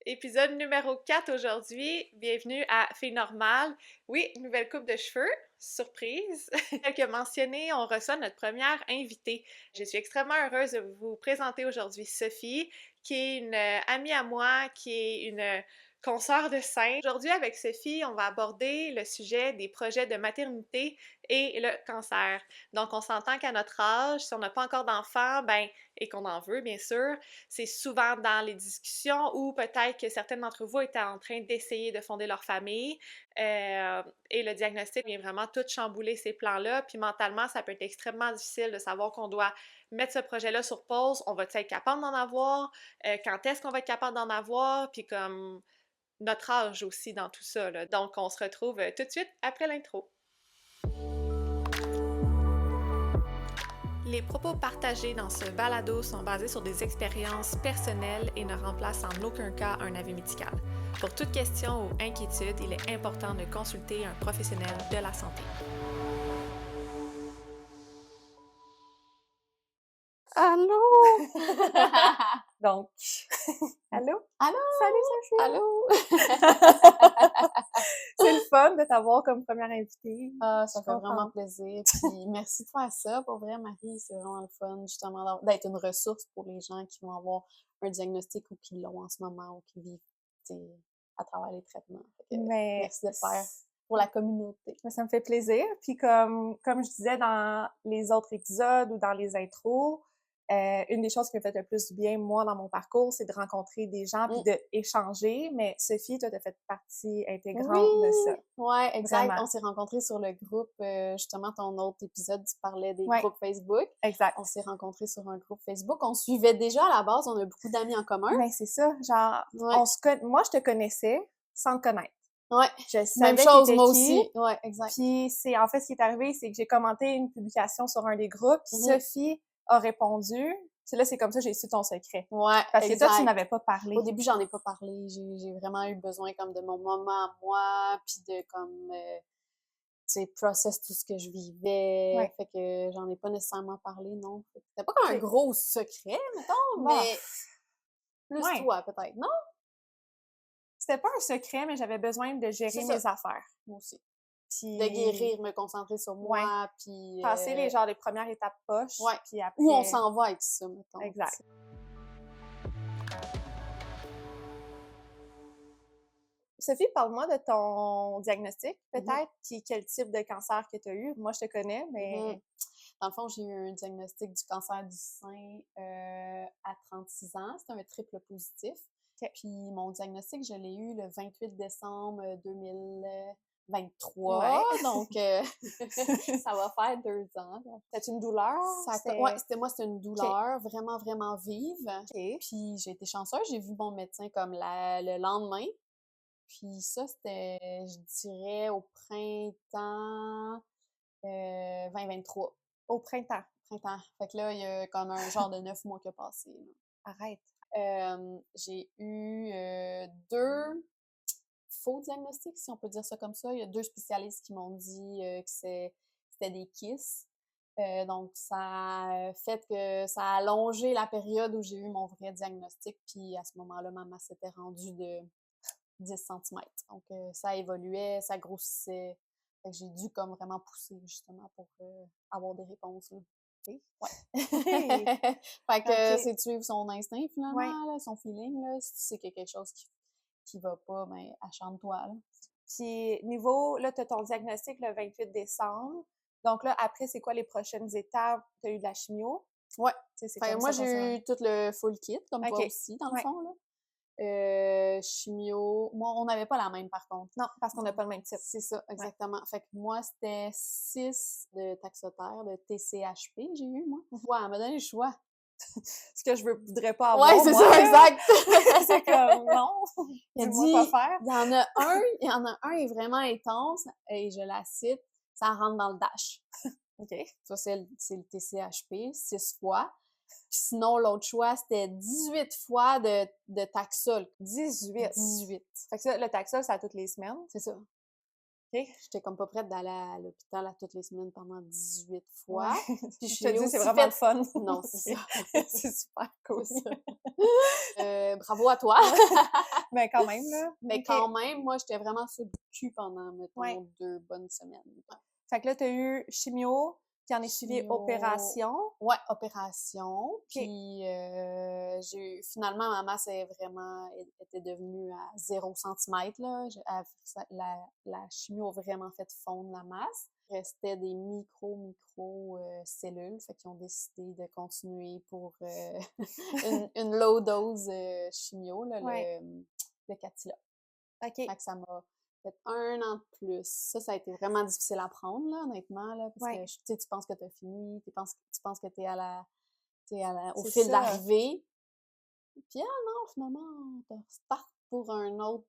Épisode numéro 4 aujourd'hui. Bienvenue à Filles Normales. Oui, nouvelle coupe de cheveux. Surprise! Tel que mentionné, on reçoit notre première invitée. Je suis extrêmement heureuse de vous présenter aujourd'hui Sophie, qui est une amie à moi, qui est une consoeur de scène. Aujourd'hui, avec Sophie, on va aborder le sujet des projets de maternité et le cancer. Donc, on s'entend qu'à notre âge, si on n'a pas encore d'enfants, et qu'on en veut, bien sûr, c'est souvent dans les discussions ou peut-être que certaines d'entre vous étaient en train d'essayer de fonder leur famille et le diagnostic vient vraiment tout chambouler ces plans-là. Puis mentalement, ça peut être extrêmement difficile de savoir qu'on doit mettre ce projet-là sur pause. On va-t-il être capable d'en avoir? Quand est-ce qu'on va être capable d'en avoir? Puis comme notre âge aussi dans tout ça, là. Donc, on se retrouve tout de suite après l'intro. Les propos partagés dans ce balado sont basés sur des expériences personnelles et ne remplacent en aucun cas un avis médical. Pour toute question ou inquiétude, il est important de consulter un professionnel de la santé. Allô? Donc, allô? Allô? Salut Sophie! Allô? C'est le fun de t'avoir comme première invitée. Ça fait vraiment plaisir. Puis merci de faire ça. Pour vrai, Marie, c'est vraiment le fun, justement, d'être une ressource pour les gens qui vont avoir un diagnostic ou qui l'ont en ce moment ou qui vivent à travers les traitements. Merci de le faire pour la communauté. Mais ça me fait plaisir. Puis comme je disais dans les autres épisodes ou dans les intros, une des choses qui m'a fait le plus du bien, moi, dans mon parcours, c'est de rencontrer des gens puis d'échanger. Mais Sophie, toi, t'as fait partie intégrante de ça. Oui, exact. Vraiment. On s'est rencontrés sur le groupe, justement, ton autre épisode, tu parlais des groupes Facebook. Exact. On s'est rencontrés sur un groupe Facebook. On suivait déjà à la base, on a beaucoup d'amis en commun. Mais c'est ça, genre, moi, je te connaissais sans te connaître. Ouais, je savais même chose, moi qui. aussi. Ouais, exact. Puis c'est en fait ce qui est arrivé, c'est que j'ai commenté une publication sur un des groupes, puis Sophie a répondu. Puis là, c'est comme ça que j'ai su ton secret. Ouais, parce que toi, tu n'avais pas parlé. Au début, j'en ai pas parlé. J'ai vraiment eu besoin comme de mon moment à moi, puis de comme, tu sais, process tout ce que je vivais. Ouais. Fait que j'en ai pas nécessairement parlé, non. C'était pas comme un gros secret, mettons, mais plus toi, peut-être, non? C'était pas un secret, mais j'avais besoin de gérer mes affaires. Moi aussi. Puis de guérir, me concentrer sur moi, puis... passer les premières étapes poches, puis après... Où on s'en va avec ça, mettons. Exact. Sophie, parle-moi de ton diagnostic, peut-être, puis quel type de cancer que tu as eu. Moi, je te connais, mais... Dans le fond, j'ai eu un diagnostic du cancer du sein à 36 ans. C'était un triple positif. Okay. Puis mon diagnostic, je l'ai eu le 28 décembre 2023. Donc, ça va faire 2 ans. C'était une douleur? C'était une douleur vraiment, vraiment vive. Okay. Puis j'ai été chanceuse. J'ai vu mon médecin comme le lendemain. Puis ça, c'était, je dirais, au printemps 2023. Au printemps? Printemps. Fait que là, il y a comme un genre de 9 mois qui a passé. Là. Arrête. J'ai eu 2 faux diagnostics, si on peut dire ça comme ça. Il y a 2 spécialistes qui m'ont dit que c'était des KISS. Donc, ça a fait que ça a allongé la période où j'ai eu mon vrai diagnostic. Puis à ce moment-là, ma masse s'était rendue de 10 cm. Donc, ça évoluait, ça grossissait. Fait que j'ai dû comme vraiment pousser, justement, pour avoir des réponses. Là. Okay. Ouais. Fait que c'est de suivre son instinct, finalement, là, son feeling. Là. Si tu sais qu'il y a quelque chose qui va pas, ben acharne-toi. Là. Puis, niveau, là, tu as ton diagnostic le 28 décembre. Donc là, après, c'est quoi les prochaines étapes? Tu as eu de la chimio? Ouais. Moi, j'ai eu tout le full kit, comme toi aussi, dans le fond. Là. Chimio. Moi, on n'avait pas la même, par contre. Non, parce qu'on n'a pas le même type. C'est ça, exactement. Ouais. Fait que moi, c'était 6 de Taxotere, de TCHP, j'ai eu, moi. Ouais, elle m'a donné le choix. Ce que je voudrais pas avoir. Ouais, c'est ça, exact. C'est comme, non. Il dit, pas faire. Il y en a un est vraiment intense, et je la cite, ça rentre dans le dash. OK. Ça, c'est le TCHP, 6 fois. Puis sinon, l'autre choix, c'était 18 fois de Taxol. 18? 18. Fait que ça, le Taxol, c'est à toutes les semaines? C'est ça. OK? J'étais comme pas prête d'aller à l'hôpital à toutes les semaines pendant 18 fois. Ouais. Puis je te dis, c'est vraiment le fun. Non, c'est ça. C'est super cool. Bravo à toi. Mais quand même, là. Mais OK. quand même, moi, j'étais vraiment sur le cul pendant, mettons, Ouais. 2 bonnes semaines. Ouais. Fait que là, t'as eu chimio, puis en est suivi Chimio, opération. ouais, opération. OK. Puis j'ai eu finalement, ma masse était devenue à 0 centimètre, là. La chimio a vraiment fait fondre la masse. Il restait des micro cellules, fait qu'ils ont décidé de continuer pour une low dose chimio, là, Ouais. le Catila. OK. Fait que ça m'a fait 1 an de plus. Ça a été vraiment difficile à prendre, là, honnêtement, là, parce Ouais. que, tu sais, tu penses que t'as fini, tu penses que t'es au C'est fil ça. d'arrivée. Puis, ah non, finalement, t'as repars pour un autre,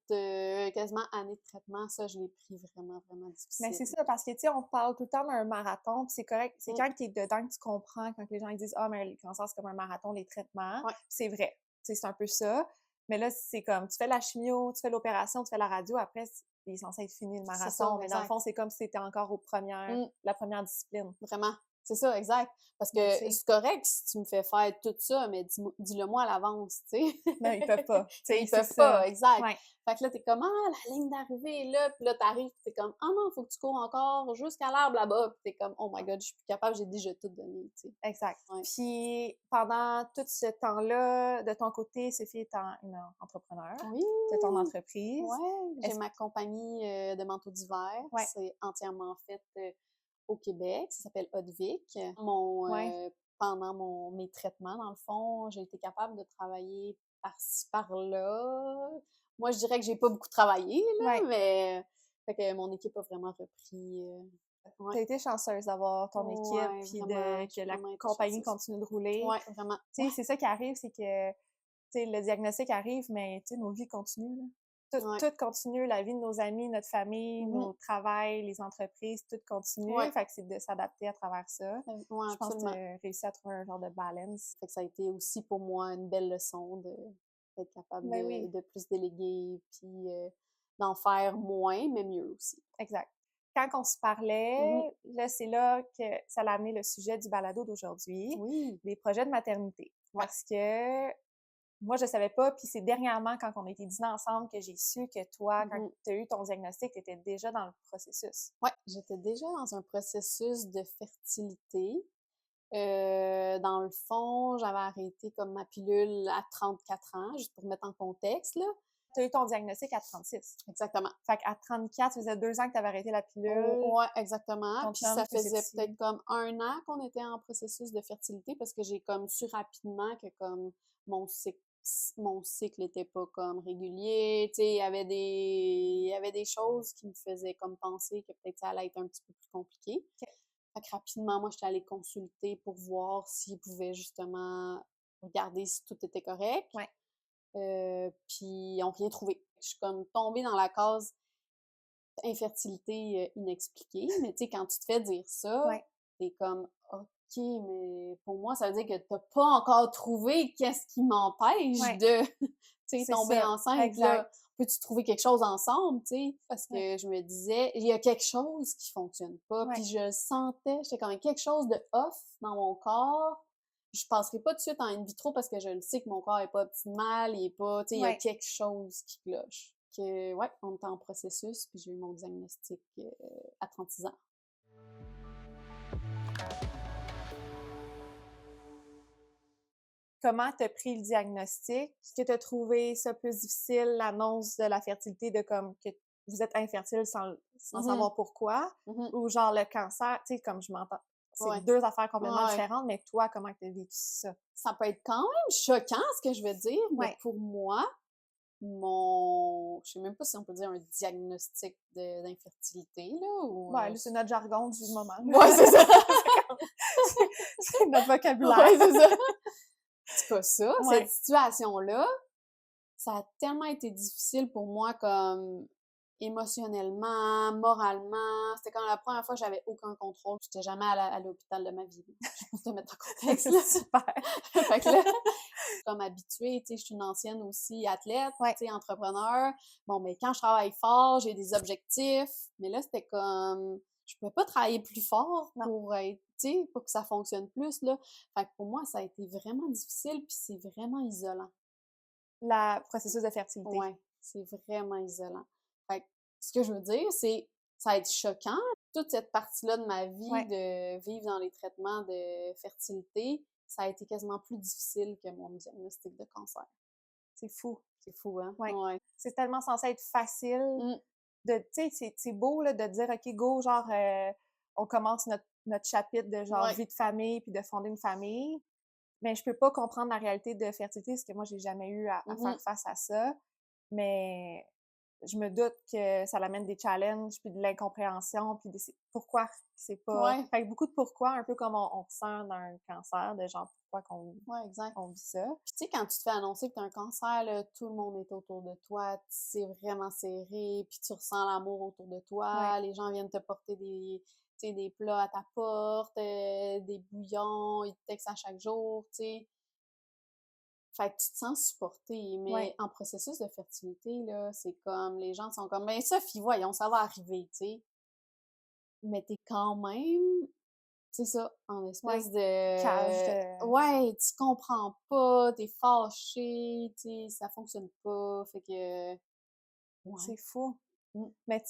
quasiment année de traitement. Ça, je l'ai pris vraiment, vraiment Mais c'est difficile. ça, parce que, tu sais, on parle tout le temps d'un marathon, puis c'est correct. C'est Mm. quand t'es dedans que tu comprends, quand les gens ils disent « Ah, mais le cancer, c'est comme un marathon, les traitements. Ouais. » C'est vrai. Tu sais, c'est un peu ça. Mais là, c'est comme, tu fais la chimio, tu fais l'opération, tu fais la radio, après, il est censé être fini le C'est marathon. ça, Mais dans le exact. fond, c'est comme si t'étais encore Mm. la première discipline. Vraiment. C'est ça, exact. Parce Mais que tu sais, c'est correct si tu me fais faire tout ça, mais dis-le-moi à l'avance, tu sais. non, ils peuvent pas. Tu sais, Ils c'est peuvent ça. pas, exact. Ouais. Fait que là, t'es comme, ah, la ligne d'arrivée est là, puis là, t'arrives, t'es comme, ah non, faut que tu cours encore jusqu'à l'arbre là-bas, puis t'es comme, oh my god, je suis plus capable, j'ai déjà tout donné, tu sais. Exact. Ouais. Puis, pendant tout ce temps-là, de ton côté, Sophie est une entrepreneur. Oui, Tu as ton entreprise. ouais, j'ai Est-ce- ma compagnie de manteaux d'hiver. Ouais. C'est entièrement fait au Québec. Ça s'appelle Hotvic. Ouais. Pendant mes traitements, dans le fond, j'ai été capable de travailler par-ci, par-là. Moi, je dirais que j'ai pas beaucoup travaillé, là, Ouais. mais fait que mon équipe a vraiment repris. Tu Ouais. as été chanceuse d'avoir ton équipe, Ouais, puis vraiment, que j'ai la vraiment été compagnie chanceuse. continue de rouler. Ouais, vraiment. Tu sais, c'est ça qui arrive, c'est que, tu sais, le diagnostic arrive, mais, tu sais, nos vies continuent, là. Ouais. Tout continue, la vie de nos amis, notre famille, Mhm. nos travails, les entreprises, tout continue. Ouais. Fait que c'est de s'adapter à travers ça. Ouais, Je pense que tu absolument. as réussi à trouver un genre de balance. Fait que ça a été aussi pour moi une belle leçon d'être capable Ben oui, de plus déléguer, puis d'en faire moins, mais mieux aussi. exact. Quand on se Mhm. parlait, là, c'est là que ça l'a amené le sujet du balado d'aujourd'hui, Oui. les projets de maternité. Ouais. Parce que moi, je savais pas, puis c'est dernièrement, quand on a été dîner ensemble, que j'ai su que toi, quand Mhm. tu as eu ton diagnostic, tu étais déjà dans le processus. Ouais, j'étais déjà dans un processus de fertilité. Dans le fond, j'avais arrêté comme ma pilule à 34 ans, juste pour mettre en contexte, là. Tu as eu ton diagnostic à 36. Exactement. Fait qu'à 34, ça faisait 2 ans que tu avais arrêté la pilule. Ouais, exactement. Ton Puis chum ça faisait faisait aussi. peut-être comme 1 an qu'on était en processus de fertilité parce que j'ai comme su rapidement que comme mon cycle était pas comme régulier. Tu sais, il y avait des choses qui me faisaient comme penser que peut-être ça allait être un petit peu plus compliqué. OK. Fait que rapidement, moi, j'étais allée consulter pour voir s'ils pouvaient justement regarder si tout était correct. Ouais. Puis ils n'ont rien trouvé. Je suis comme tombée dans la case infertilité inexpliquée, mais tu sais, quand tu te fais dire ça, Ouais. t'es comme, OK, mais pour moi, ça veut dire que t'as pas encore trouvé qu'est-ce qui m'empêche Ouais. de, tu sais, C'est tomber ça, enceinte, là. exact. Peux-tu trouver quelque chose ensemble, tu sais? Parce que Ouais. je me disais, il y a quelque chose qui fonctionne pas, Ouais. puis je le sentais, j'étais comme quelque chose de off dans mon corps. Je passerai pas tout de suite en in vitro parce que je le sais que mon corps est pas optimal, il est pas, tu sais, il y a Ouais. quelque chose qui cloche. Que, ouais, on était en processus, puis j'ai eu mon diagnostic à 36 ans. Comment tu as pris le diagnostic? Est-ce que tu as trouvé ça plus difficile, l'annonce de la fertilité, de comme que vous êtes infertile sans Mhm. savoir pourquoi? Mhm. Ou genre le cancer, tu sais, comme je m'entends, c'est Ouais. 2 affaires complètement Ouais. différentes, mais toi, comment tu as vécu ça? Ça peut être quand même choquant, ce que je veux dire, mais Ouais. pour moi, je sais même pas si on peut dire un diagnostic d'infertilité, là, ou... Ouais, là, c'est notre jargon du moment. là. Ouais, c'est ça! C'est notre vocabulaire. Ouais, c'est ça! C'est pas ça. Ouais. Cette situation-là, ça a tellement été difficile pour moi, comme émotionnellement, moralement. C'était comme la première fois que j'avais aucun contrôle. J'étais jamais à l'hôpital de ma vie. Juste pour te mettre en contexte, là. Super. Fait que là, je suis comme habituée, tu sais, je suis une ancienne aussi athlète, Ouais. tu sais, entrepreneur. Bon, mais quand je travaille fort, j'ai des objectifs. Mais là, c'était comme, je pouvais pas travailler plus fort Non. pour être, tu sais, pour que ça fonctionne plus, là. Fait que pour moi, ça a été vraiment difficile, puis c'est vraiment isolant. Le processus de fertilité. Ouais. C'est vraiment isolant. Fait que, ce que je veux dire, c'est ça va être choquant, toute cette partie-là de ma vie Ouais. de vivre dans les traitements de fertilité, ça a été quasiment plus difficile que mon diagnostic de cancer. C'est fou. C'est fou, hein? Ouais. Ouais. C'est tellement censé être facile Mmh. de, tu sais, c'est beau, là, de dire, OK, go, genre, on commence notre chapitre de, genre, Ouais. vie de famille puis de fonder une famille. Mais je peux pas comprendre la réalité de fertilité parce que moi, j'ai jamais eu à Mmh faire face à ça. Mais je me doute que ça l'amène des challenges, puis de l'incompréhension, puis pourquoi c'est pas... Ouais. Fait que beaucoup de pourquoi, un peu comme on ressent dans un cancer, de genre pourquoi qu'on Ouais, exact. on vit ça. Puis tu sais, quand tu te fais annoncer que tu as un cancer, là, tout le monde est autour de toi, c'est vraiment serré, puis tu ressens l'amour autour de toi, Ouais. les gens viennent te porter des, tu sais, des plats à ta porte, des bouillons, ils te textent à chaque jour, tu sais. Fait que tu te sens supporté, mais Ouais. en processus de fertilité, là, c'est comme, les gens sont comme, ben Sophie, voyons, ça va arriver, tu sais. Mais t'es quand même, c'est ça, en espèce Cage de... de... Ouais, tu comprends pas, t'es fâché, tu sais, ça fonctionne pas, fait que... Ouais. C'est fou. Mmh. Mais tu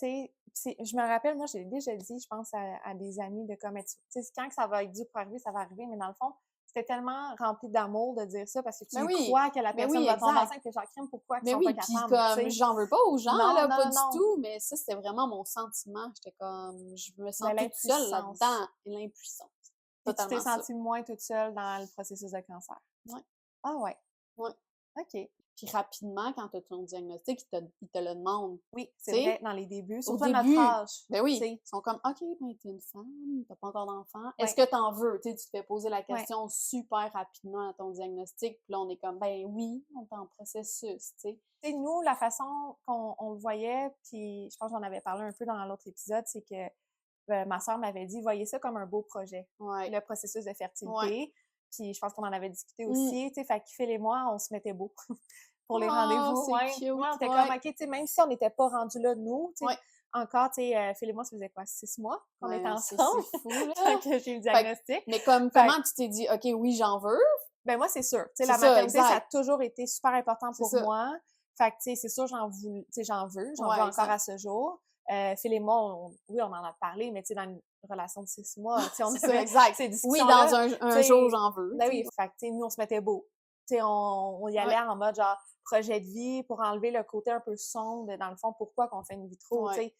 sais, je me rappelle, moi, j'ai déjà dit, je pense, à des amis de comme, tu sais, quand que ça va être dû pour arriver, ça va arriver, mais dans le fond, c'était tellement rempli d'amour de dire ça parce que tu Ben y oui, crois que la ben personne oui, va tomber exact. enceinte, que genre, crime, pourquoi qu'ils Ben sont pas oui, puis capables, tu comme, sais? j'en veux pas aux gens, Non, là, pas non, du non. tout, mais ça, c'était vraiment mon sentiment. J'étais comme, je me sens Mais toute seule l'impuissance. là-dedans, l'impuissance. Puis tu t'es Totalement ça. sentie moins toute seule dans le processus de cancer. Ouais, Ah ouais, ouais. OK. Puis rapidement, quand tu as ton diagnostic, ils te le demandent, Oui, tu c'est vrai, sais. dans les débuts, Au surtout à notre début, âge, ben tu oui, sais. ils sont comme, OK, ben t'es une femme, t'as pas encore d'enfant. Est-ce Ouais, que t'en veux? Tu sais, tu te fais poser la ouais. question super rapidement à ton diagnostic, puis là, on est comme, ben oui, on est en processus, tu sais. Tu sais, nous, la façon qu'on on le voyait, puis je pense que j'en avais parlé un peu dans l'autre épisode, c'est que ma sœur m'avait dit, voyez ça comme un beau projet, Ouais, le processus de ouais. fertilité. Puis je pense qu'on en avait discuté Mmh. aussi, tu sais, fait que Phil et moi, on se mettait beau pour les Oh, rendez-vous, c'est ouais. cute, Ouais, on était comme, ouais, OK, tu sais, même si on n'était pas rendus là, nous, tu sais, ouais. encore, tu sais, Phil et moi, ça faisait quoi, 6 mois qu'on était Ouais, c'est ensemble fou, quand là. que j'ai eu le Fait que, diagnostic. mais comme, Fait comment tu t'es dit, OK, oui, j'en veux? ben moi, c'est sûr. Tu sais, C'est la ça, maternité, ça a exact. toujours été super important C'est pour ça. moi. Fait que, tu sais, c'est sûr, tu sais, j'en veux Ouais, encore à exact. ce jour. Phil et moi, oui, on en a parlé, mais tu sais, dans une relation de 6 mois, tu sais, on C'est ça, avait exact. ces Oui, dans discussions-là. Tu un jour, sais, j'en veux, ben tu oui, sais. fait que, tu sais, nous, on se mettait beau. Tu sais, on y allait Ouais, en mode, genre, projet de vie pour enlever le côté un peu sombre de, dans le fond, pourquoi qu'on fait une vitro, tu ouais. sais.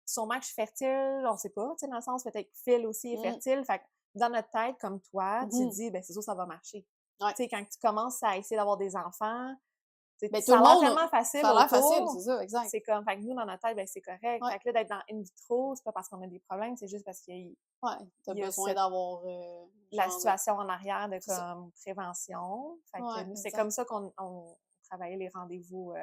Sûrement que je suis fertile, on sait pas, tu sais, dans le sens, peut-être que Phil aussi est Mmh. fertile. Fait que, dans notre tête, comme toi, tu te Mmh. dis, ben c'est sûr, ça va marcher. Ouais. Tu sais, quand tu commences à essayer d'avoir des enfants, tu sais, Ben, tout ça le a l'air monde, tellement facile ça a l'air facile, autour. c'est ça, exact. C'est comme, fait que nous, dans notre tête, ben c'est correct. Ouais, Fait que là, d'être dans in vitro, c'est pas parce qu'on a des problèmes, c'est juste parce qu'il ouais, t'as y a besoin cette, d'avoir, la genre, situation en arrière de c'est ça. comme prévention. Fait que Ouais, nous, c'est exact. comme ça qu'on travaillait les rendez-vous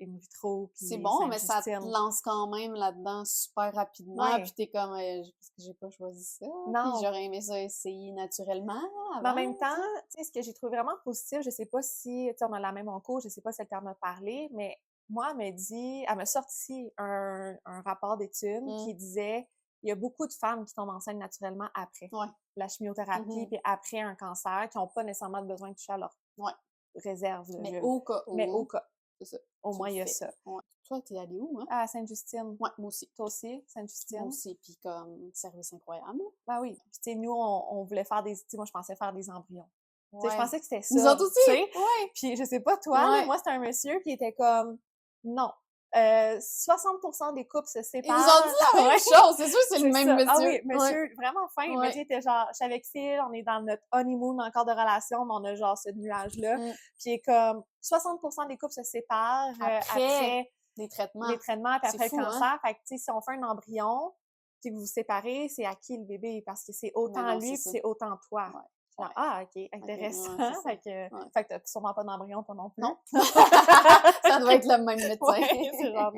in vitro C'est puis bon, mais ça te Sainte-Justine. lance quand même là-dedans super rapidement, puis Ouais. t'es comme, parce que j'ai pas choisi ça, puis Non. j'aurais aimé ça essayer naturellement Mais en avant, même temps, tu sais. tu sais, ce que j'ai trouvé vraiment positif, je sais pas si, tu sais, on a la même en cours, je sais pas si elle t'en a parlé, mais moi, elle m'a sorti un rapport d'études Mmh. qui disait il y a beaucoup de femmes qui tombent enceintes naturellement après Ouais. la chimiothérapie, Mmh. puis après un cancer, qui n'ont pas nécessairement besoin de toucher à leur Ouais. réserve Mais de au cas mais au où, cas, c'est ça, au tu moins le il y a fais. ça. Ouais. Toi, t'es allée où, hein? Ah, Sainte-Justine. Ouais, moi aussi. Toi aussi, Moi Sainte-Justine? aussi, puis comme, service incroyable. Ben oui. Puis tu sais, nous, on voulait faire tu sais, moi, je pensais faire des embryons. Tu sais, je Ouais. pensais que c'était Nous ça, autres tu sais. aussi! Ouais! Puis je sais pas toi, là, Ouais. moi, c'était un monsieur qui était comme non. 60% des couples se Ils nous ont dit séparent. la même Ouais, chose! C'est sûr que c'est le c'est même ça. Ah monsieur. oui, Ouais. monsieur vraiment fin. Il m'a dit, Ouais. il était genre, je suis avec Phil, on est dans notre honeymoon encore de relation, mais on a genre ce nuage-là. Mmh. Puis il est comme 60% des couples se séparent Après après les traitements. les traitements, puis C'est après le fou, hein? cancer. Fait que, tu sais, si on fait un embryon, puis que vous vous séparez, c'est à qui le bébé? Parce que c'est Mais autant non, lui, c'est puis ça. c'est autant toi. Ouais. Genre, Ouais. ah, OK, Ouais, intéressant. c'est ça. Ouais. Fait que t'as sûrement pas d'embryon, toi non plus. Non. Ça doit être le même médecin. Ouais, c'est genre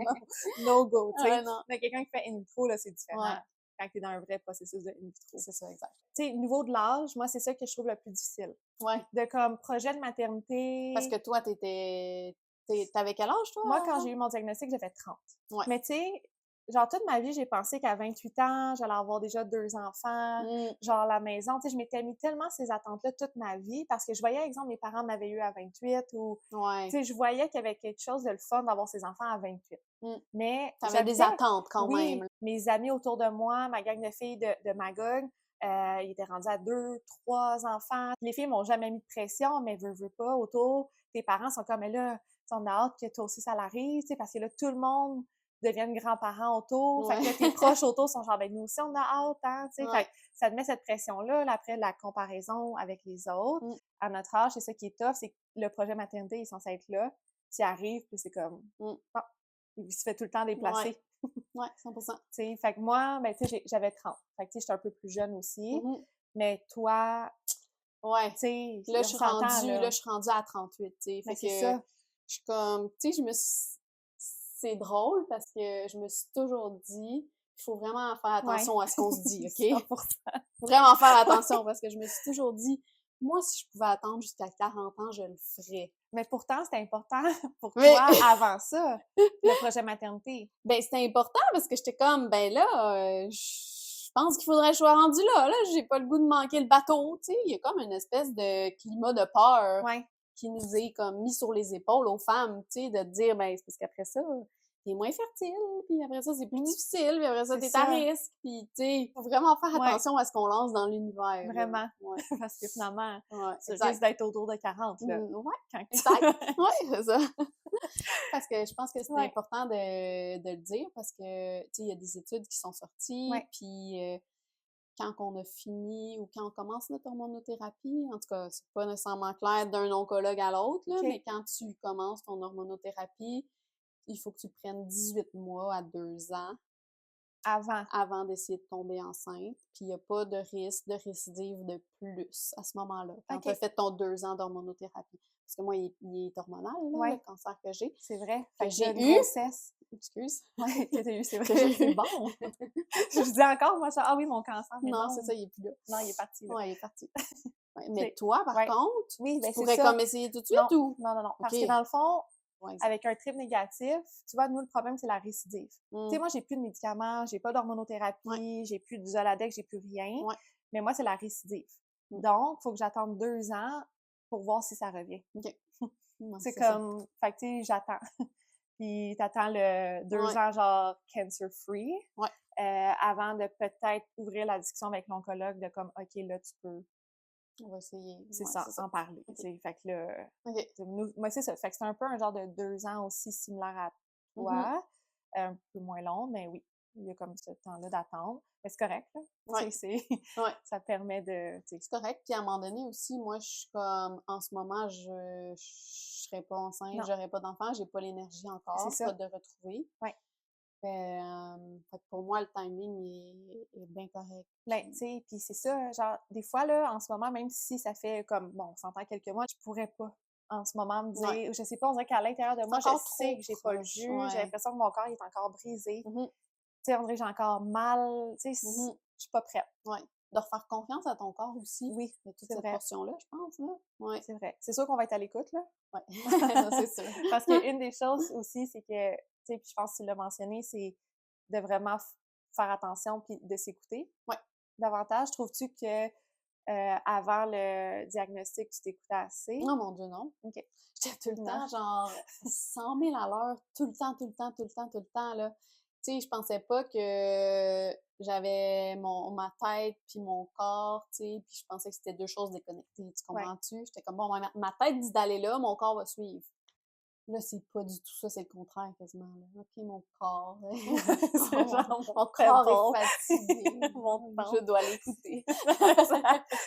no go, tu sais. Ouais, non. Mais quelqu'un qui fait in vitro, là, c'est différent. Ouais. Quand t'es dans un vrai processus de in vitro. C'est ça, exact. Tu sais, au niveau de l'âge, moi, c'est ça que je trouve le plus difficile. Ouais. De comme projet de maternité. Parce que toi, t'avais quel âge, toi? Moi, quand avant? j'ai eu mon diagnostic, j'avais 30. Ouais. Mais tu sais, genre, toute ma vie, j'ai pensé qu'à 28 ans, j'allais avoir déjà 2 enfants, genre la maison. Tu sais, je m'étais mis tellement ces attentes-là toute ma vie parce que je voyais, exemple, mes parents m'avaient eu à 28 ou, Ouais. tu sais, je voyais qu'il y avait quelque chose de le fun d'avoir ses enfants à 28. Mais T'avais des j'habitais, attentes quand oui, même. mes amis autour de moi, ma gang de filles de Magog, ils étaient rendus à 2, 3 enfants. Les filles m'ont jamais mis de pression, mais veux pas, autour, tes parents sont comme, mais là, on a hâte que toi aussi ça l'arrive, tu sais, parce que là, tout le monde deviennent grands-parents autour. Fait que là, tes proches autour sont genre, ben nous aussi, on a hâte, hein, tu sais. Fait que ça te met cette pression-là, là, après la comparaison avec les autres. À notre âge, c'est ça qui est tough, c'est que le projet maternité est censé être là. Tu y arrives, puis c'est comme, bon, il se fait tout le temps déplacer. Ouais, 100%. Tu sais, fait que moi, ben, tu sais, j'avais 30. Fait que, tu sais, j'étais un peu plus jeune aussi. Mais toi, ouais, tu sais, là, on s'entend, là. je suis rendue à 38, tu sais. Ben, Fait c'est que, ça. je suis comme, tu sais, c'est drôle parce que je me suis toujours dit, il faut vraiment faire attention à ce qu'on se dit, OK? 100%. Vraiment faire attention parce que je me suis toujours dit, moi, si je pouvais attendre jusqu'à 40 ans, je le ferais. Mais pourtant, c'était important pour Mais- toi avant ça, le projet maternité. Ben, c'était important parce que j'étais comme, ben là, je pense qu'il faudrait que je sois rendue là, j'ai pas le goût de manquer le bateau, tu sais. Il y a comme une espèce de climat de peur Ouais. qui nous est comme mis sur les épaules aux femmes, tu sais, de dire, ben, c'est parce qu'après ça, t'es moins fertile, puis après ça, c'est plus difficile, puis après ça, C'est t'es à ça. risque, puis tu sais, faut vraiment faire Ouais. attention à ce qu'on lance dans l'univers. là. Vraiment. Ouais, Parce que finalement, ouais, tu exact. risques d'être autour de 40, là. Ouais, Quand tu... exact. Ouais, c'est ça. Parce que je pense que c'est Ouais. important de le dire parce que, tu sais, il y a des études qui sont sorties, Ouais. puis quand on a fini ou quand on commence notre hormonothérapie, en tout cas, c'est pas nécessairement clair d'un oncologue à l'autre, là, OK. mais quand tu commences ton hormonothérapie, il faut que tu prennes 18 mois à 2 ans Avant. avant d'essayer de tomber enceinte, puis il n'y a pas de risque de récidive de plus à ce moment-là, quand OK. tu as fait ton 2 ans d'hormonothérapie. Parce que moi, il est hormonal, là, Ouais. le cancer que j'ai. C'est vrai. Que Fait que j'ai là, une eu. grossesse. Excuse. Ouais, que t'as eu, c'est Que vrai. j'ai eu bon. Je dis encore, moi, ça, ah oui, mon cancer, mais Non, non. c'est ça, il est plus là. Non, il est parti, là. Ouais, il est parti. Ouais, mais OK. toi, par Ouais. contre, Oui, ben tu c'est pourrais ça. comme essayer tout de suite Non, ou? non, non, non. Parce OK. que dans le fond, Ouais, exact. avec un trip négatif, tu vois, nous, le problème, c'est la récidive. Tu sais, moi, j'ai plus de médicaments, j'ai pas d'hormonothérapie, j'ai plus de Zoladex, j'ai plus rien. Ouais. Mais moi, c'est la récidive. Mm. Donc, il faut que j'attende 2 ans pour voir si ça revient. OK. Ouais, C'est ça. comme, fait que, tu sais, j'attends. Puis, t'attends le 2 Ouais. ans, genre, cancer-free, Ouais. avant de peut-être ouvrir la discussion avec l'oncologue de comme, OK, là, tu peux, On va essayer. c'est Ouais, ça, c'est ça. en parler. OK. Tu sais, fait que là, OK. moi, c'est ça. Fait que c'est un peu un genre de 2 ans aussi similaire à toi. Un peu moins long, mais oui, il y a comme ce temps-là d'attendre. Mais c'est correct, là. Ouais. Tu sais, Ouais. ça permet de, tu sais, C'est correct. Puis à un moment donné aussi, moi, je suis comme, en ce moment, je serai pas enceinte, Non. j'aurai pas d'enfant, j'ai pas l'énergie encore, C'est ça. pas de retrouver. Ouais. Fait que pour moi, le timing est bien correct. Ben, tu sais, puis c'est ça, genre, des fois, là, en ce moment, même si ça fait comme, bon, on s'entend quelques mois, je pourrais pas, en ce moment, me dire, Ouais. je sais pas, on dirait qu'à l'intérieur de moi, je encore sais trop que j'ai pas le proche, jus, ouais. j'ai l'impression que mon corps il est encore brisé. Mhm. Tu sais, on dirait que j'ai encore mal, tu sais, Mhm. je suis pas prête. Ouais. De refaire confiance à ton corps aussi. Oui, Il y a toute c'est cette vrai. portion-là, je pense, là. Ouais. C'est vrai. C'est sûr qu'on va être à l'écoute, là. Ouais. C'est sûr. Parce qu'une des choses aussi, c'est que, tu sais, puis je pense que tu l'as mentionné, c'est de vraiment faire attention puis de s'écouter. Ouais. Davantage. Trouves-tu que avant le diagnostic, tu t'écoutais assez? Non, mon Dieu, non. OK. J'étais tout le Non. temps, genre, 100 000 à l'heure, tout le temps, tout le temps, tout le temps, tout le temps, là. Tu sais, je pensais pas que j'avais ma tête puis mon corps, tu sais, puis je pensais que c'était deux choses déconnectées, tu comprends-tu? J'étais comme, bon, ma tête dit d'aller là, mon corps va suivre. Là, c'est pas du tout ça, c'est le contraire quasiment, là. OK, mon corps. C'est genre Mon corps temple. est fatigué. Mon Je temple. dois l'écouter.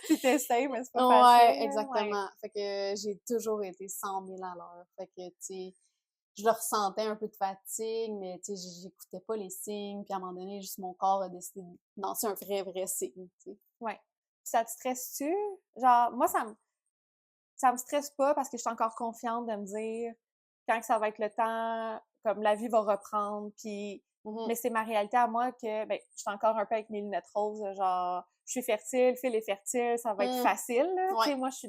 Tu t'essayes, mais c'est pas facile. Ouais, exactement. Fait que j'ai toujours été 100 000 à l'heure. Fait que, tu sais, je le ressentais un peu de fatigue, mais tu sais, j'écoutais pas les signes. Puis à un moment donné, juste mon corps a décidé de lancer un vrai signe, tu sais. Ouais. Puis ça te stresse-tu? Genre, moi, ça me stresse pas parce que je suis encore confiante de me dire quand que ça va être le temps, comme la vie va reprendre, puis mais c'est ma réalité à moi que, ben, je suis encore un peu avec mes lunettes roses, genre, je suis fertile, Phil est fertile, ça va être facile, là. Tu sais, moi, je suis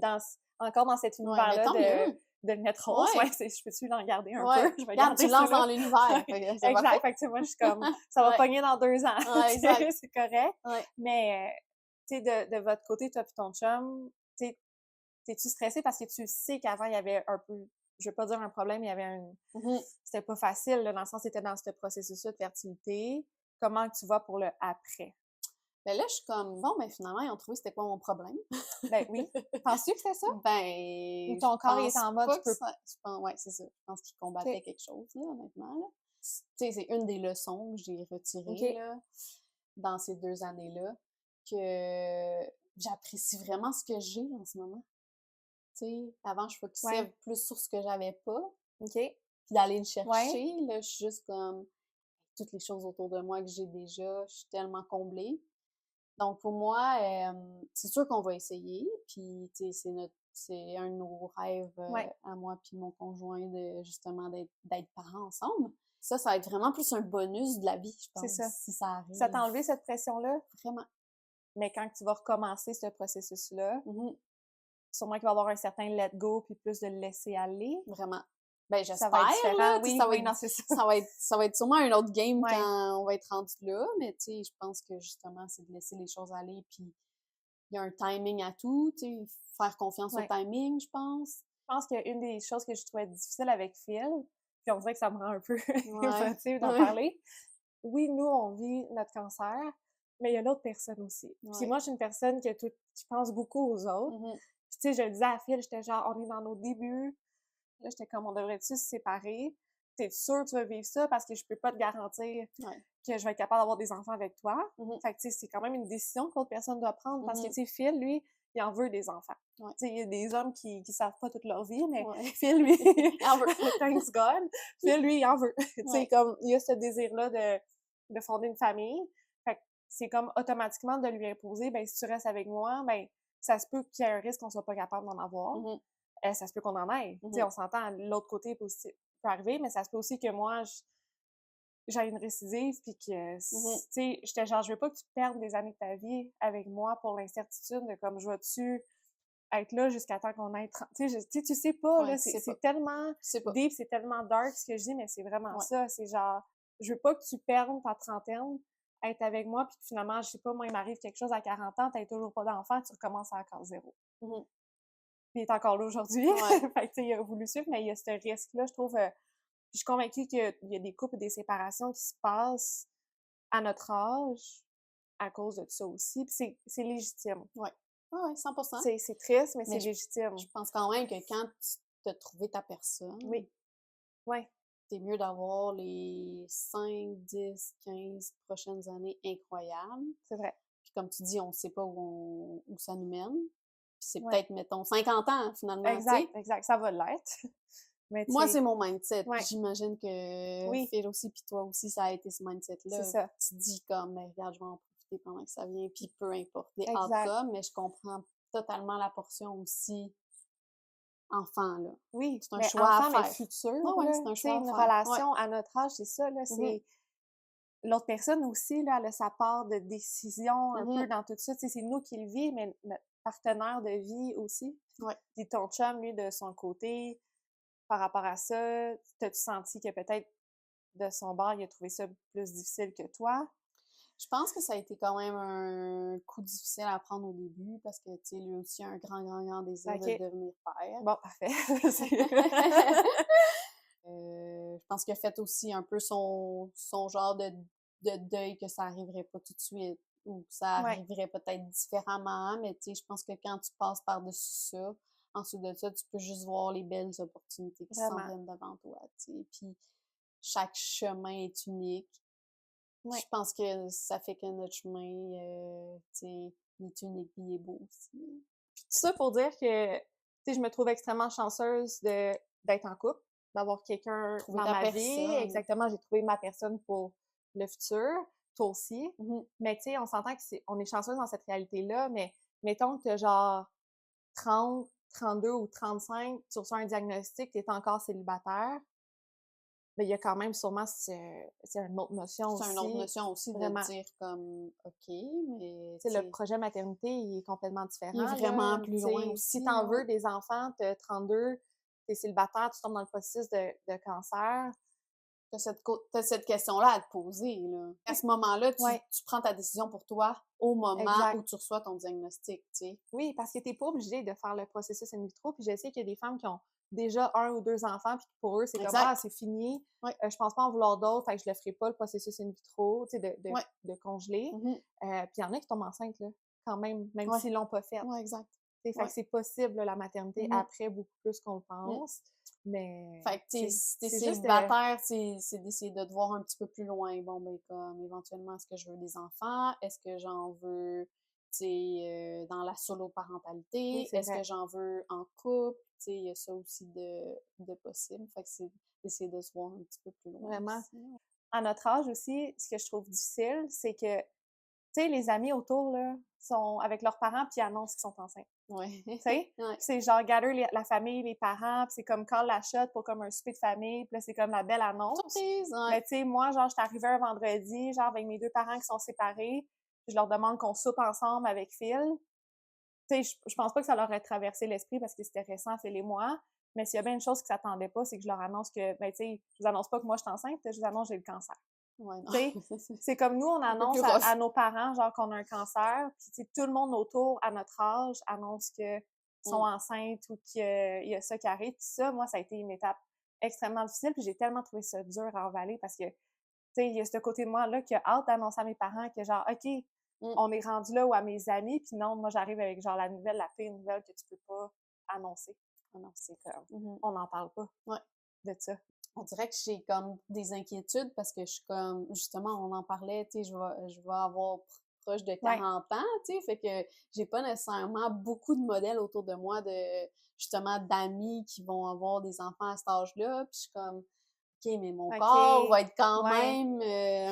encore dans cet Ouais, mais univers-là tant de mieux. de le mettre rose. Ouais. Ouais, je peux-tu l'en garder un Ouais. peu? Je vais Regarde, tu garder lances celui-là. dans l'univers. C'est Exact. parfait. Fait que, tu sais, moi, je suis comme, ça va Ouais. pogner dans 2 ans. Ouais, exact. C'est correct. Ouais. Mais, tu sais, de votre côté, toi puis ton chum, tu sais, t'es-tu stressée parce que tu sais qu'avant, il y avait un peu, je veux pas dire un problème, il y avait un... C'était pas facile, là, dans le sens que t'étais dans ce processus-là de fertilité. Comment tu vas pour le après? Ben là, je suis comme, bon, ben finalement, ils ont trouvé c'était quoi mon problème. Ben oui. Penses-tu que c'était ça? Ben, Ou ton corps est pense en mode, pas tu que peux... ça... Je pense, ouais, c'est ça. Je pense qu'ils combattaient quelque chose, là, honnêtement, là. Tu sais, c'est une des leçons que j'ai retirées, là, dans ces 2 années-là, que j'apprécie vraiment ce que j'ai en ce moment. Tu sais, avant, je focusais plus sur ce que j'avais pas, puis d'aller le chercher. Là, je suis juste comme, toutes les choses autour de moi que j'ai déjà, je suis tellement comblée. Donc, pour moi, c'est sûr qu'on va essayer, puis, tu sais, c'est un de nos rêves à moi puis mon conjoint, de justement d'être parents ensemble. Ça va être vraiment plus un bonus de la vie, je pense, C'est ça. si ça arrive. Ça t'a enlevé cette pression-là? Vraiment. Mais quand tu vas recommencer ce processus-là, sûrement qu'il va y avoir un certain let go puis plus de laisser aller. Vraiment. Ben, j'espère, ça va être différent. là, Oui, ça va oui, être, non, c'est ça. ça va être sûrement un autre game quand on va être rendu là, mais tu sais, je pense que justement, c'est de laisser les choses aller, puis il y a un timing à tout, tu sais, faire confiance au timing, je pense. Je pense qu'une des choses que je trouvais difficile avec Phil, puis on dirait que ça me rend un peu émotive d'en parler. Oui, nous, on vit notre cancer, mais il y a l'autre personne aussi. Puis moi, je suis une personne qui pense beaucoup aux autres. Puis tu sais, je le disais à Phil, j'étais genre, on est dans nos débuts. Là, j'étais comme, on devrait-tu se séparer? T'es sûre que tu vas vivre ça? Parce que je peux pas te garantir que je vais être capable d'avoir des enfants avec toi. Fait que, tu sais, c'est quand même une décision que l'autre personne doit prendre. Parce que, tu sais, Phil, lui, il en veut des enfants. Tu sais, il y a des hommes qui savent pas toute leur vie, mais Phil, lui, il en veut. Thanks God. Phil, lui, il en veut. Tu sais, comme, il y a ce désir-là de fonder une famille. Fait que c'est comme automatiquement de lui imposer, ben, si tu restes avec moi, ben, ça se peut qu'il y ait un risque qu'on soit pas capable d'en avoir. Ça se peut qu'on en ait. Tu sais, on s'entend, l'autre côté peut arriver, mais ça se peut aussi que moi, j'ai une récidive, puis que, tu sais, j'étais genre, je veux pas que tu perdes des années de ta vie avec moi pour l'incertitude de comme, je vais-tu être là jusqu'à temps qu'on ait... Tu sais, tu sais pas, là, c'est tellement deep, c'est tellement dark ce que je dis, mais c'est vraiment ça. C'est genre, je veux pas que tu perdes ta trentaine, être avec moi, puis que finalement, je sais pas, moi, il m'arrive quelque chose à 40 ans, t'as toujours pas d'enfant, tu recommences à case zéro. Puis il est encore là aujourd'hui. Fait que, tu sais, il a voulu suivre, mais il y a ce risque-là, je trouve. Puis je suis convaincue qu'il y a des couples et des séparations qui se passent à notre âge à cause de ça aussi. Puis c'est légitime. Oui, 100%. C'est triste, mais c'est légitime. Je pense quand même que quand tu as trouvé ta personne, c'est mieux d'avoir les 5, 10, 15 prochaines années incroyables. C'est vrai. Puis comme tu dis, on ne sait pas où ça nous mène. Puis c'est peut-être, mettons, 50 ans, finalement. Exact, ça va l'être. Mais moi, c'est mon mindset. Ouais. J'imagine que Phil aussi, puis toi aussi, ça a été ce mindset-là. C'est ça. Tu te dis comme, mais regarde, je vais en profiter pendant que ça vient, puis peu importe les outcomes, mais je comprends totalement la portion aussi enfant, là. Oui, c'est un choix à faire. Mais futur, c'est un choix à une faire. relation à notre âge, c'est ça, là, c'est... L'autre personne aussi, là, elle a sa part de décision un peu dans tout ça. Tu sais, c'est nous qui le vivons, mais notre partenaire de vie aussi. Puis ton chum, lui, de son côté, par rapport à ça, t'as-tu senti que peut-être de son bord, il a trouvé ça plus difficile que toi? Je pense que ça a été quand même un coup difficile à prendre au début parce que, tu sais, lui aussi a un grand désir de devenir père. Bon, parfait. Je pense qu'il a fait aussi un peu son genre de deuil, que ça arriverait pas tout de suite ou que ça arriverait peut-être différemment, mais tu sais, je pense que quand tu passes par-dessus ça, ensuite de ça, tu peux juste voir les belles opportunités qui s'en viennent devant toi, tu sais, puis chaque chemin est unique. Je pense que ça fait que notre chemin, tu sais, il est unique et il est beau aussi. Puis tout ça pour dire que, tu sais, je me trouve extrêmement chanceuse d'être en couple, d'avoir quelqu'un dans ma vie. Exactement, j'ai trouvé ma personne pour le futur, toi aussi. Mais tu sais, on s'entend on est chanceuse dans cette réalité-là, mais mettons que genre 30, 32 ou 35, tu reçois un diagnostic, tu es encore célibataire, mais il y a quand même sûrement c'est une autre notion aussi. C'est une autre notion aussi vraiment. De dire comme, OK, mais... Tu sais, le projet maternité, il est complètement différent. Il est vraiment plus loin aussi. Si t'en veux des enfants, t'as 32, t'es célibataire, tu tombes dans le processus de cancer. T'as cette question-là à te poser, là. À ce moment-là, Ouais, tu prends ta décision pour toi au moment où exact. tu reçois ton diagnostic, tu sais. Oui, parce que t'es pas obligé de faire le processus in vitro. Puis je sais qu'il y a des femmes qui ont déjà 1 ou 2 enfants, puis pour eux, c'est comme: «Ah, Exact. c'est fini, Ouais. je pense pas en vouloir d'autres, fait que je le ferai pas, le processus in vitro», tu sais, Ouais. de congeler. Mhm. Puis il y en a qui tombent enceintes, là, quand même Ouais. s'ils l'ont pas fait. Ouais, exact. Tu sais, fait Ouais. que c'est possible, là, la maternité, Mhm. après beaucoup plus qu'on le Mm. pense. Mais, Fait que tu sais, si t'es c'est juste de célibataire, c'est d'essayer de te voir un petit peu plus loin. Bon, ben, comme, éventuellement, est-ce que je veux des enfants? Est-ce que j'en veux, tu sais, dans la oui, solo-parentalité? c'est Est-ce que vrai. j'en veux en couple? Tu sais, il y a ça aussi de possible. Fait que c'est d'essayer de se voir un petit peu plus loin Vraiment. aussi. À notre âge aussi, ce que je trouve difficile, c'est que, tu sais, les amis autour, là, sont avec leurs parents, puis ils annoncent qu'ils sont enceintes. Ouais. Tu sais? Ouais. C'est genre gather la famille, les parents, puis c'est comme call la shot pour comme un souper de famille, puis là, c'est comme la belle annonce. Surprise! Mais Ouais. tu sais, moi, genre, j'étais arrivée un vendredi, genre, avec mes 2 parents qui sont séparés, puis je leur demande qu'on soupe ensemble avec Phil. Tu sais, je pense pas que ça leur ait traversé l'esprit parce que c'était récent, Phil et moi, mais s'il y a bien une chose qu'ils s'attendaient pas, c'est que je leur annonce que, ben, tu sais, je vous annonce pas que moi, je suis enceinte, je vous annonce que j'ai le cancer. Ouais, non. Tu sais, c'est comme nous, on Un peu annonce plus à rough. nos parents, genre, qu'on a un cancer, puis tu sais, tout le monde autour, à notre âge, annonce qu'ils sont Mm. enceintes ou qu'il y a ça qui arrive. Puis ça, moi, ça a été une étape extrêmement difficile, puis j'ai tellement trouvé ça dur à avaler parce que, tu sais, il y a ce côté de moi-là qui a hâte d'annoncer à mes parents que, genre, OK, Mm. on est rendu là ou à mes amis, puis non, moi, j'arrive avec, genre, la nouvelle, la pire nouvelle que tu peux pas annoncer. Ah non, c'est comme, Mhm. on n'en parle pas Ouais. de ça. On dirait que j'ai comme des inquiétudes parce que je suis comme, justement, on en parlait, tu sais, je vais avoir proche de Ouais. 40 ans, tu sais, fait que j'ai pas nécessairement beaucoup de modèles autour de moi de, justement, d'amis qui vont avoir des enfants à cet âge-là, puis je suis comme, OK, mais mon corps OK. va être quand Ouais. même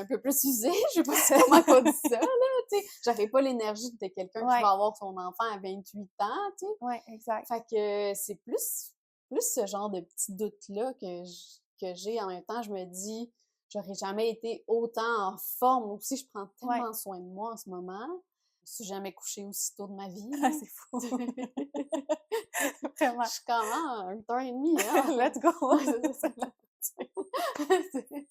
un peu plus usé, je sais pas si comment on dit ça, là, tu sais, j'aurais pas l'énergie de quelqu'un qui Ouais. va avoir son enfant à 28 ans, tu sais, Ouais, exact. fait que c'est plus ce genre de petits doutes-là que j'ai. En même temps, je me dis, j'aurais jamais été autant en forme. Aussi, je prends Ouais. tellement soin de moi en ce moment. Je suis jamais couchée aussi tôt de ma vie, là. C'est fou. Je Vraiment. suis comme à 8h30, hein? Let's go! C'est ça. C'est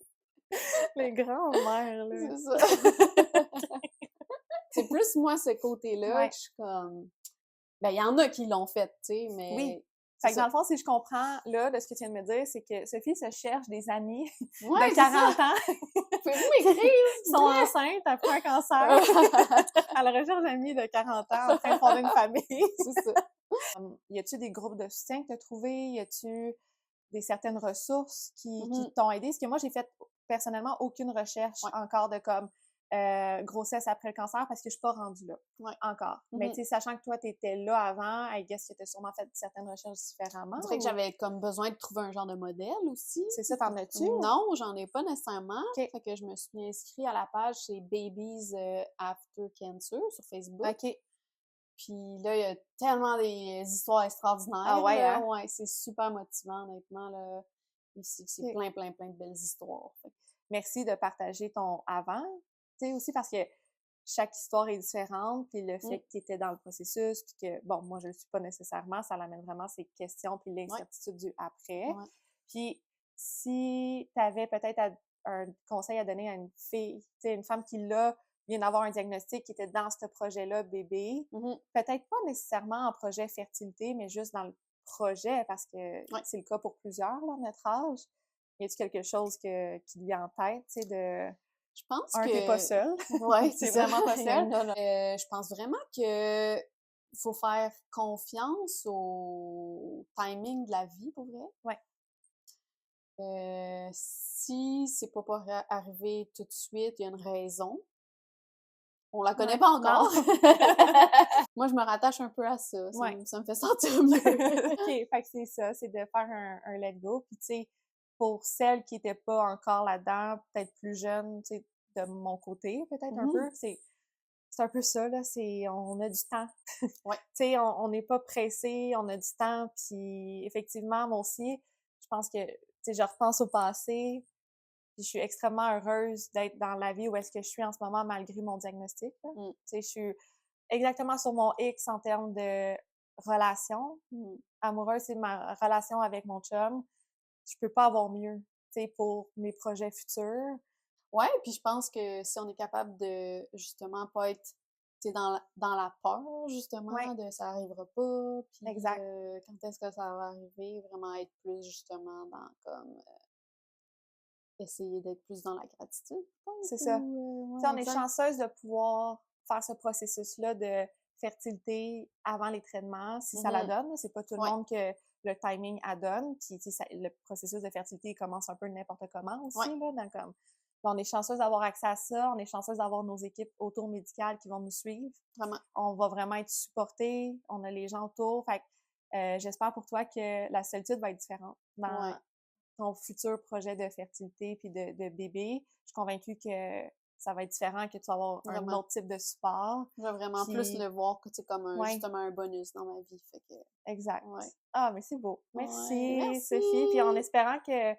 Les grands-mères, là. c'est ça. C'est plus moi, ce côté-là, que Ouais. je suis comme... Ben, il y en a qui l'ont fait, tu sais, Oui. mais Fait c'est que dans ça. le fond, si je comprends, là, de ce que tu viens de me dire, c'est que Sophie se cherche des amis Ouais, de c'est ça. 40 ans Pouvez-vous m'écrire, qui s'il sont vous plaît? enceintes après un cancer, à la recherche d'amis de 40 ans en train de fonder une famille. C'est ça. Y a-tu des groupes de soutien que tu as trouvés? Y a-tu des certaines ressources qui Mhm. t'ont aidé? Parce que moi, j'ai fait personnellement aucune recherche Ouais. encore de comme grossesse après le cancer parce que je suis pas rendue là Ouais. encore. Mhm. Mais tu sais, sachant que toi, tu étais là avant, I guess que tu as sûrement fait certaines recherches différemment. On dirait que ou- j'avais comme besoin de trouver un genre de modèle aussi. C'est ça, t'en as-tu? Non, j'en ai pas nécessairement. OK. Fait que je me suis inscrite à la page chez Babies After Cancer sur Facebook. OK. Puis là, il y a tellement des histoires extraordinaires. Ah ouais, là. hein? Ouais, c'est super motivant, honnêtement. Là. C'est OK. plein de belles histoires. Fait que- Merci de partager ton avant. Tu sais, aussi parce que chaque histoire est différente, puis le fait Mm. que tu étais dans le processus, puis que, bon, moi, je ne le suis pas nécessairement, ça l'amène vraiment ces questions, puis l'incertitude du après. Ouais. Puis, si tu avais peut-être un conseil à donner à une fille, tu sais, une femme qui, là, vient d'avoir un diagnostic, qui était dans ce projet-là, bébé, Mhm. peut-être pas nécessairement en projet fertilité, mais juste dans le projet, parce que Ouais. c'est le cas pour plusieurs, là, à notre âge. Y a-t-il quelque chose qui te vient en tête, tu sais, de... Je pense Un, que... t'es pas seule. Ouais, T'es c'est ça. vraiment pas seule. Non, non. Je pense vraiment que faut faire confiance au timing de la vie, pour vrai. Ouais. Si c'est pas arrivé tout de suite, il y a une raison. On la connaît Ouais. pas Non. encore. Moi, je me rattache un peu à ça. Ouais. Ça me fait sentir mieux. OK, fait que c'est ça, c'est de faire un let go. Puis tu sais, pour celles qui étaient pas encore là-dedans, peut-être plus jeunes, tu sais, de mon côté, peut-être un Mhm. peu, c'est un peu ça, là, on a du temps. Ouais. Tu sais, on n'est pas pressé, on a du temps, puis effectivement, moi aussi, je pense que, tu sais, je repense au passé, puis je suis extrêmement heureuse d'être dans la vie où est-ce que je suis en ce moment malgré mon diagnostic, là. Mm. Tu sais, je suis exactement sur mon X en termes de relation amoureuse, c'est ma relation avec mon chum. Je peux pas avoir mieux, tu sais, pour mes projets futurs. Ouais, puis je pense que si on est capable de, justement, pas être, tu sais, dans la peur, justement, Ouais, de ça arrivera pas, puis exact. quand est-ce que ça va arriver, vraiment être plus, justement, dans, comme, essayer d'être plus dans la gratitude, C'est peut-être, ça. Tu ou, sais, ouais, on est exact. chanceuse de pouvoir faire ce processus-là de fertilité avant les traitements, si ça la donne. C'est pas tout le Ouais, monde que le timing adonne. Puis, tu sais, le processus de fertilité commence un peu n'importe comment ouais, aussi, là. Donc, on est chanceuse d'avoir accès à ça. On est chanceuse d'avoir nos équipes autour médicales qui vont nous suivre. vraiment. On va vraiment être supportés. On a les gens autour. Fait que, j'espère pour toi que la solitude va être différente Ouais, dans ton futur projet de fertilité puis de bébé. Je suis convaincue que ça va être différent, que tu vas avoir un vraiment. autre type de support. Je vais vraiment plus Puis, le voir que c'est comme ouais, justement un bonus dans ma vie. Fait que, exact. ouais. Ah, mais c'est beau. Ouais, Merci, Sophie. Puis en merci! espérant que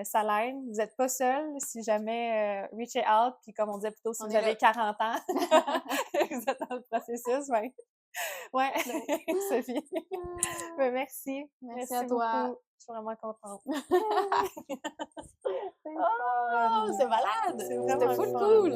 ça l'aide, vous n'êtes pas seul. Si jamais reach out, puis comme on disait plutôt, si On vous est avez là. 40 ans, vous êtes dans le processus, ben, ouais, Là. Sophie. Ah, Ben, merci. merci à Merci toi. beaucoup. Je suis vraiment contente. C'est Oh, fun. c'est malade! C'est C'était vraiment le full fun. cool!